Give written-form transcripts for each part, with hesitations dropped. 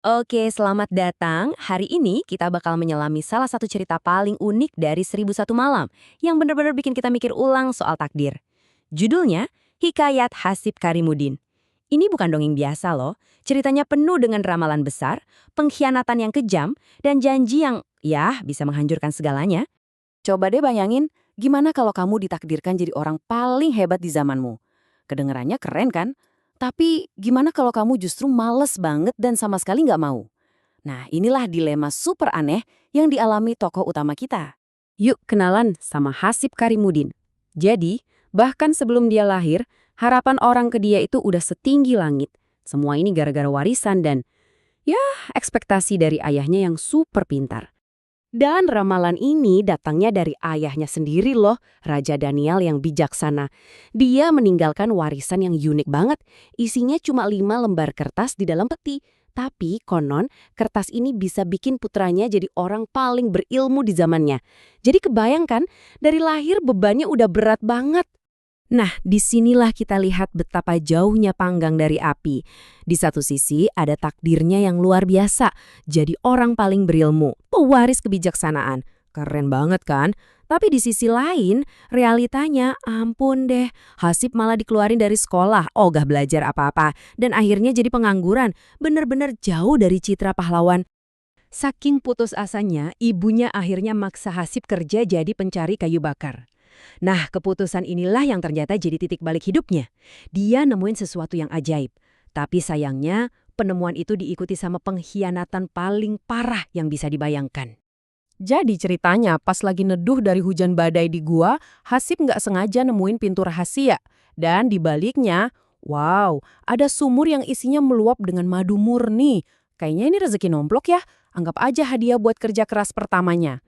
Oke, selamat datang. Hari ini kita bakal menyelami salah satu cerita paling unik dari 1001 Malam yang benar-benar bikin kita mikir ulang soal takdir. Judulnya, Hikayat Hasib Karimudin. Ini bukan dongeng biasa loh. Ceritanya penuh dengan ramalan besar, pengkhianatan yang kejam, dan janji yang, ya, bisa menghancurkan segalanya. Coba deh bayangin, gimana kalau kamu ditakdirkan jadi orang paling hebat di zamanmu? Kedengerannya keren kan? Tapi gimana kalau kamu justru males banget dan sama sekali nggak mau? Nah, inilah dilema super aneh yang dialami tokoh utama kita. Yuk kenalan sama Hasib Karimudin. Jadi, bahkan sebelum dia lahir, harapan orang ke dia itu udah setinggi langit. Semua ini gara-gara warisan dan, ya, ekspektasi dari ayahnya yang super pintar. Dan ramalan ini datangnya dari ayahnya sendiri loh, Raja Daniel yang bijaksana. Dia meninggalkan warisan yang unik banget. Isinya cuma 5 lembar kertas di dalam peti. Tapi konon, kertas ini bisa bikin putranya jadi orang paling berilmu di zamannya. Jadi kebayangkan, dari lahir bebannya udah berat banget. Nah, disinilah kita lihat betapa jauhnya panggang dari api. Di satu sisi ada takdirnya yang luar biasa, jadi orang paling berilmu, pewaris kebijaksanaan. Keren banget kan? Tapi di sisi lain, realitanya ampun deh, Hasib malah dikeluarin dari sekolah, ogah belajar apa-apa, dan akhirnya jadi pengangguran, bener-bener jauh dari citra pahlawan. Saking putus asanya, ibunya akhirnya maksa Hasib kerja jadi pencari kayu bakar. Nah, keputusan inilah yang ternyata jadi titik balik hidupnya. Dia nemuin sesuatu yang ajaib. Tapi sayangnya, penemuan itu diikuti sama pengkhianatan paling parah yang bisa dibayangkan. Jadi ceritanya pas lagi neduh dari hujan badai di gua, Hasib nggak sengaja nemuin pintu rahasia. Dan di baliknya, wow, ada sumur yang isinya meluap dengan madu murni. Kayaknya ini rezeki nomplok ya, anggap aja hadiah buat kerja keras pertamanya.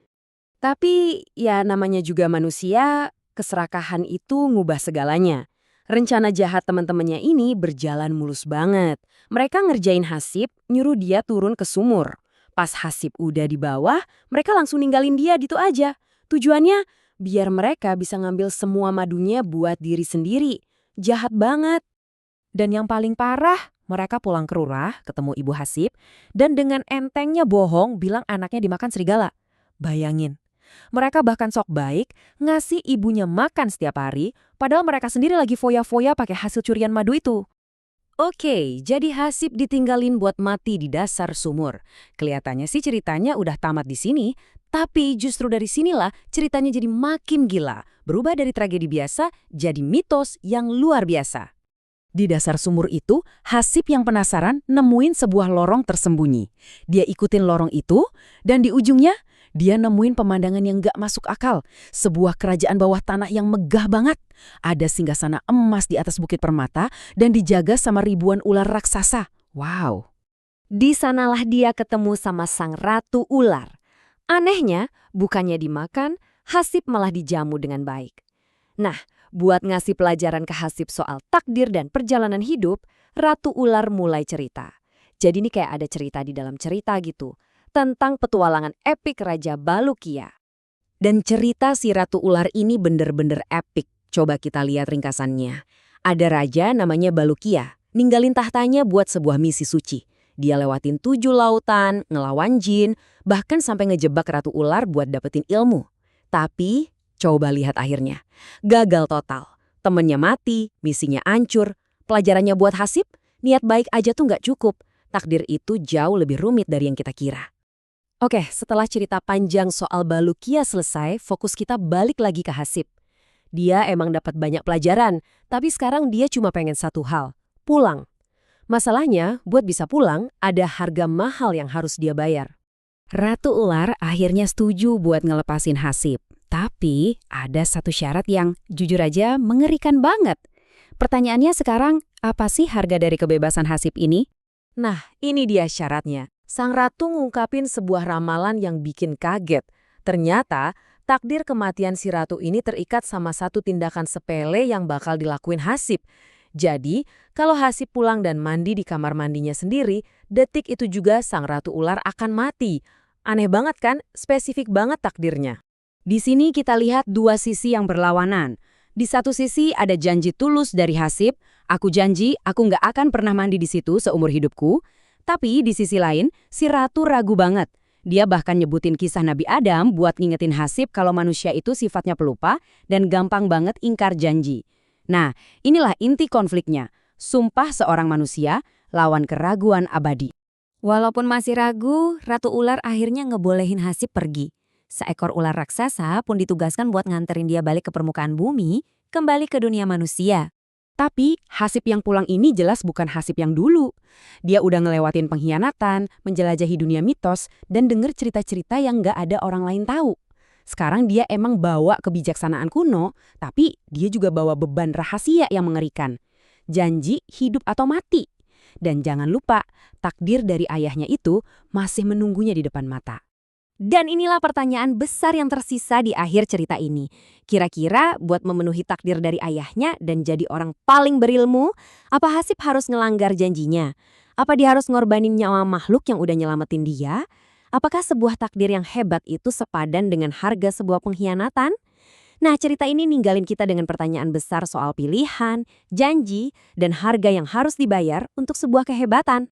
Tapi ya namanya juga manusia, keserakahan itu ngubah segalanya. Rencana jahat teman-temannya ini berjalan mulus banget. Mereka ngerjain Hasib, nyuruh dia turun ke sumur. Pas Hasib udah di bawah, mereka langsung ninggalin dia gitu aja. Tujuannya, biar mereka bisa ngambil semua madunya buat diri sendiri. Jahat banget. Dan yang paling parah, mereka pulang ke Rurah, ketemu Ibu Hasib, dan dengan entengnya bohong bilang anaknya dimakan serigala. Bayangin. Mereka bahkan sok baik ngasih ibunya makan setiap hari, padahal mereka sendiri lagi foya-foya pakai hasil curian madu itu. Oke, jadi Hasib ditinggalin buat mati di dasar sumur. Kelihatannya sih ceritanya udah tamat di sini, tapi justru dari sinilah ceritanya jadi makin gila. Berubah dari tragedi biasa jadi mitos yang luar biasa. Di dasar sumur itu, Hasib yang penasaran nemuin sebuah lorong tersembunyi. Dia ikutin lorong itu, dan di ujungnya dia nemuin pemandangan yang gak masuk akal. Sebuah kerajaan bawah tanah yang megah banget. Ada singgasana emas di atas bukit permata dan dijaga sama ribuan ular raksasa. Wow. Di sanalah dia ketemu sama sang ratu ular. Anehnya, bukannya dimakan, Hasib malah dijamu dengan baik. Nah, buat ngasih pelajaran ke Hasib soal takdir dan perjalanan hidup, Ratu Ular mulai cerita. Jadi ini kayak ada cerita di dalam cerita gitu, tentang petualangan epik Raja Balukia. Dan cerita si Ratu Ular ini bener-bener epik. Coba kita lihat ringkasannya. Ada raja namanya Balukia, ninggalin tahtanya buat sebuah misi suci. Dia lewatin 7 lautan, ngelawan jin, bahkan sampai ngejebak Ratu Ular buat dapetin ilmu. Tapi, coba lihat akhirnya. Gagal total. Temennya mati, misinya hancur. Pelajarannya buat Hasib, niat baik aja tuh nggak cukup. Takdir itu jauh lebih rumit dari yang kita kira. Oke, setelah cerita panjang soal Balukia selesai, fokus kita balik lagi ke Hasib. Dia emang dapat banyak pelajaran, tapi sekarang dia cuma pengen satu hal, pulang. Masalahnya, buat bisa pulang, ada harga mahal yang harus dia bayar. Ratu Ular akhirnya setuju buat ngelepasin Hasib. Tapi ada satu syarat yang jujur aja mengerikan banget. Pertanyaannya sekarang, apa sih harga dari kebebasan Hasib ini? Nah, ini dia syaratnya. Sang ratu ngungkapin sebuah ramalan yang bikin kaget. Ternyata, takdir kematian si ratu ini terikat sama satu tindakan sepele yang bakal dilakuin Hasib. Jadi, kalau Hasib pulang dan mandi di kamar mandinya sendiri, detik itu juga sang ratu ular akan mati. Aneh banget kan? Spesifik banget takdirnya. Di sini kita lihat dua sisi yang berlawanan. Di satu sisi ada janji tulus dari Hasib, aku janji aku nggak akan pernah mandi di situ seumur hidupku. Tapi di sisi lain, si ratu ragu banget. Dia bahkan nyebutin kisah Nabi Adam buat ngingetin Hasib kalau manusia itu sifatnya pelupa dan gampang banget ingkar janji. Nah, inilah inti konfliknya. Sumpah seorang manusia lawan keraguan abadi. Walaupun masih ragu, Ratu Ular akhirnya ngebolehin Hasib pergi. Seekor ular raksasa pun ditugaskan buat nganterin dia balik ke permukaan bumi, kembali ke dunia manusia. Tapi Hasib yang pulang ini jelas bukan Hasib yang dulu. Dia udah ngelewatin pengkhianatan, menjelajahi dunia mitos, dan denger cerita-cerita yang nggak ada orang lain tahu. Sekarang dia emang bawa kebijaksanaan kuno, tapi dia juga bawa beban rahasia yang mengerikan. Janji hidup atau mati. Dan jangan lupa, takdir dari ayahnya itu masih menunggunya di depan mata. Dan inilah pertanyaan besar yang tersisa di akhir cerita ini. Kira-kira buat memenuhi takdir dari ayahnya dan jadi orang paling berilmu, apa Hasib harus ngelanggar janjinya? Apa dia harus ngorbanin nyawa makhluk yang udah nyelamatin dia? Apakah sebuah takdir yang hebat itu sepadan dengan harga sebuah pengkhianatan? Nah, cerita ini ninggalin kita dengan pertanyaan besar soal pilihan, janji, dan harga yang harus dibayar untuk sebuah kehebatan.